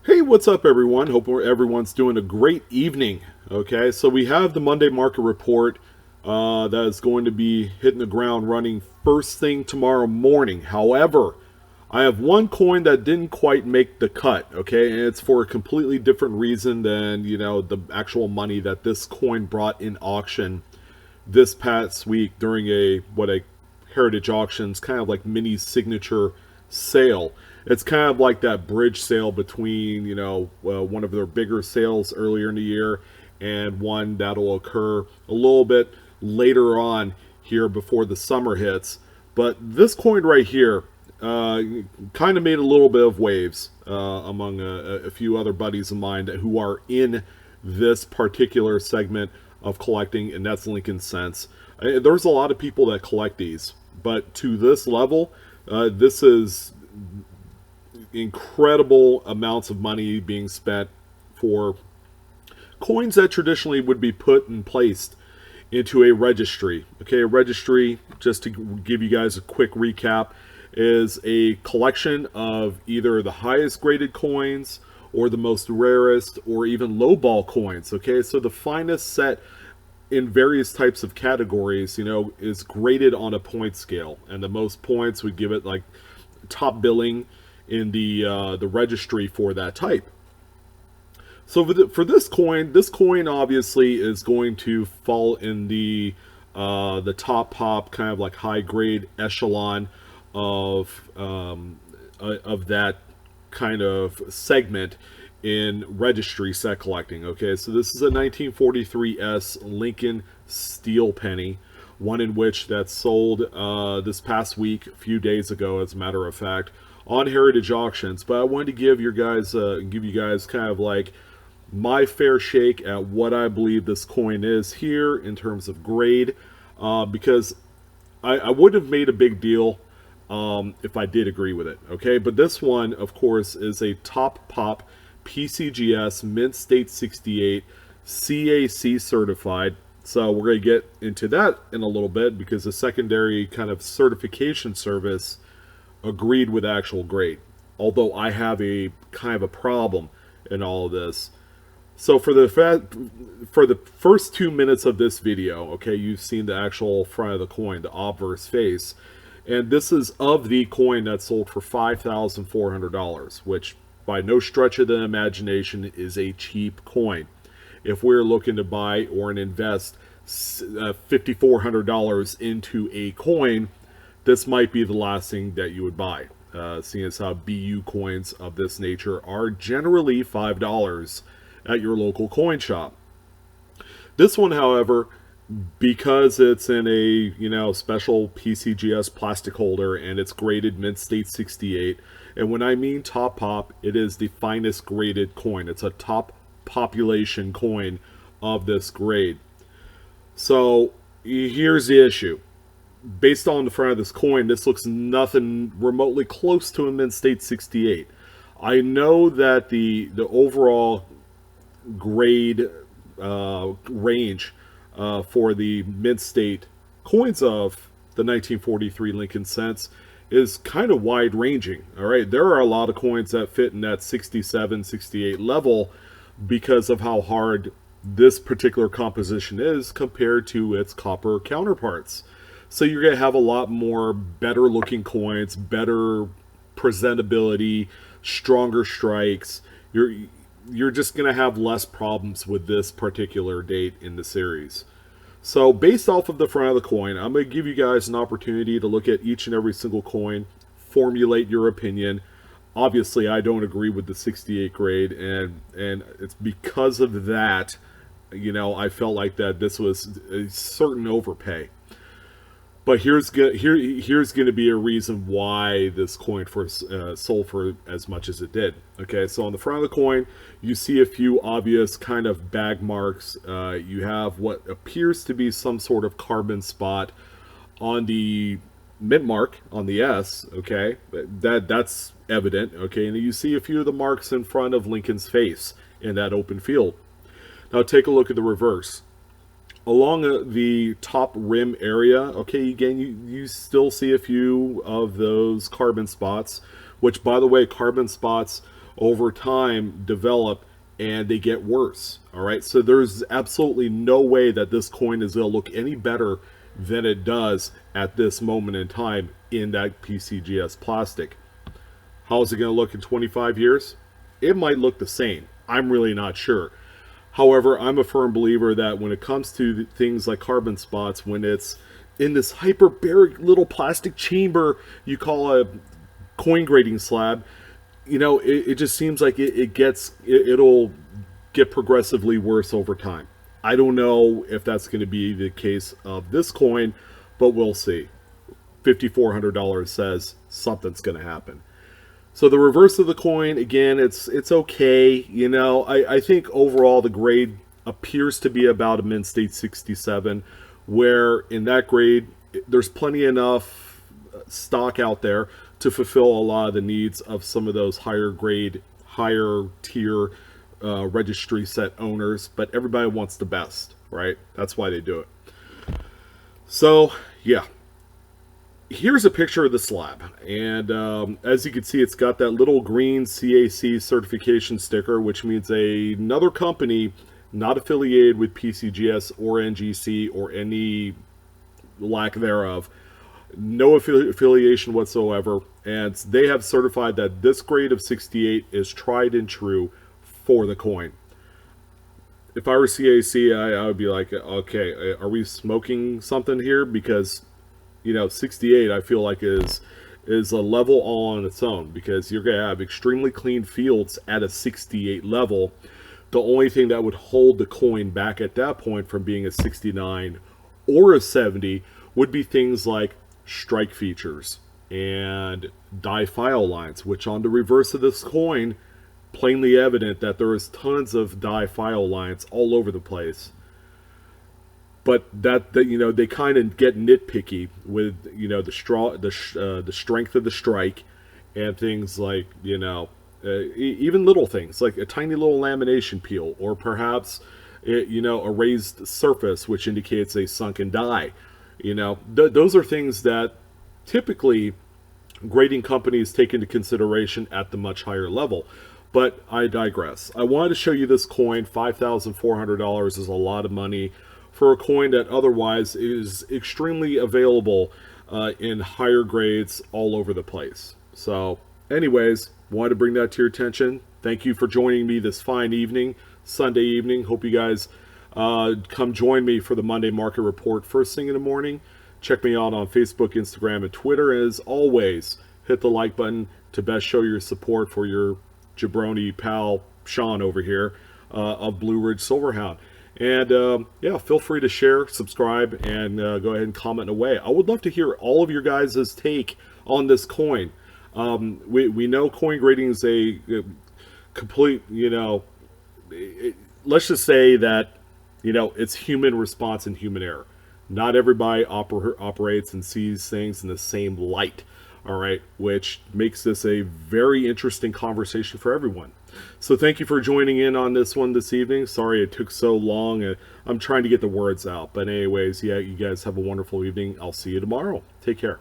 Hey, what's up, everyone? Hope everyone's doing a great evening. Okay, so we have the Monday market report that is going to be hitting the ground running first thing tomorrow morning. However, I have one coin that didn't quite make the cut. Okay, and it's for a completely different reason than the actual money that this coin brought in auction this past week during a heritage auctions kind of like mini signature sale. It's kind of like that bridge sale between one of their bigger sales earlier in the year and one that'll occur a little bit later on here before the summer hits. But this coin right here kind of made a little bit of waves among a few other buddies of mine who are in this particular segment of collecting, and that's Lincoln Cents. There's a lot of people that collect these, but to this level, this is incredible amounts of money being spent for coins that traditionally would be put and placed into a registry. Okay, a registry, just to give you guys a quick recap, is a collection of either the highest graded coins or the most rarest or even lowball coins. Okay, so the finest set in various types of categories, is graded on a point scale, and the most points would give it like top billing in the registry for that type. So for this coin obviously is going to fall in the top pop kind of like high grade echelon of that kind of segment in registry set collecting. Okay, so this is a 1943S Lincoln steel penny, one in which that sold this past week, a few days ago, as a matter of fact, on Heritage Auctions. But I wanted to give you guys kind of like my fair shake at what I believe this coin is here in terms of grade, because I would have made a big deal if I did agree with it. Okay, but this one, of course, is a top pop PCGS Mint State 68 CAC certified. So we're going to get into that in a little bit because the secondary kind of certification service agreed with actual grade. Although I have a kind of a problem in all of this. So for the first 2 minutes of this video, okay, you've seen the actual front of the coin, the obverse face. And this is of the coin that sold for $5,400, which by no stretch of the imagination is a cheap coin. If we're looking to buy or invest $5,400 into a coin, this might be the last thing that you would buy, seeing as how BU coins of this nature are generally $5 at your local coin shop. This one, however, because it's in a special PCGS plastic holder and it's graded Mint State 68, and when I mean top pop, it is the finest graded coin. It's a top population coin of this grade. So here's the issue. Based on the front of this coin, this looks nothing remotely close to a Mint State 68. I know that the overall grade range for the Mint State coins of the 1943 Lincoln Cents is kind of wide ranging. All right, there are a lot of coins that fit in that 67, 68 level because of how hard this particular composition is compared to its copper counterparts. So you're going to have a lot more better looking coins, better presentability, stronger strikes. You're just going to have less problems with this particular date in the series. So based off of the front of the coin, I'm going to give you guys an opportunity to look at each and every single coin, formulate your opinion. Obviously, I don't agree with the 68 grade, and it's because of that, I felt like that this was a certain overpay. But here's going to be a reason why this coin sold for as much as it did. Okay, so on the front of the coin, you see a few obvious kind of bag marks. You have what appears to be some sort of carbon spot on the mint mark on the S. Okay, that's evident. Okay, and you see a few of the marks in front of Lincoln's face in that open field. Now take a look at the reverse. Along the top rim area, okay, again, you still see a few of those carbon spots, which, by the way, carbon spots over time develop and they get worse. All right, so there's absolutely no way that this coin is going to look any better than it does at this moment in time in that PCGS plastic. How is it going to look in 25 years? It might look the same. I'm really not sure. However, I'm a firm believer that when it comes to things like carbon spots, when it's in this hyperbaric little plastic chamber you call a coin grading slab, you know, it just seems like it'll get progressively worse over time. I don't know if that's going to be the case of this coin, but we'll see. $5,400 says something's going to happen. So the reverse of the coin, again, it's okay. You know, I think overall the grade appears to be about a mint state 67, where in that grade there's plenty enough stock out there to fulfill a lot of the needs of some of those higher grade, higher tier registry set owners. But everybody wants the best, right? That's why they do it. So yeah. Here's a picture of the slab, and as you can see, it's got that little green CAC certification sticker, which means another company not affiliated with PCGS or NGC or any lack thereof, no affiliation whatsoever, and they have certified that this grade of 68 is tried and true for the coin. If I were CAC, I would be like, okay, are we smoking something here? Because, you know, 68 I feel like is a level all on its own, because you're going to have extremely clean fields at a 68 level. The only thing that would hold the coin back at that point from being a 69 or a 70 would be things like strike features and die file lines, which on the reverse of this coin, plainly evident that there is tons of die file lines all over the place. But that you know, they kind of get nitpicky with, you know, the strength of the strike and things like, you know, even little things like a tiny little lamination peel, or perhaps you know, a raised surface which indicates a sunken die. You know, those are things that typically grading companies take into consideration at the much higher level. But I digress. I wanted to show you this coin. $5,400 is a lot of money for a coin that otherwise is extremely available in higher grades all over the place. So anyways, wanted to bring that to your attention. Thank you for joining me this fine evening, Sunday evening. Hope you guys come join me for the Monday Market Report first thing in the morning. Check me out on Facebook, Instagram, and Twitter. As always, hit the like button to best show your support for your jabroni pal Sean over here of Blue Ridge Silverhound. And yeah, feel free to share, subscribe, and go ahead and comment away. I would love to hear all of your guys' take on this coin. We know coin grading is a complete, you know, let's just say that, you know, it's human response and human error. Not everybody operates and sees things in the same light. All right, which makes this a very interesting conversation for everyone. So thank you for joining in on this one this evening. Sorry it took so long. I'm trying to get the words out. But anyways, yeah, you guys have a wonderful evening. I'll see you tomorrow. Take care.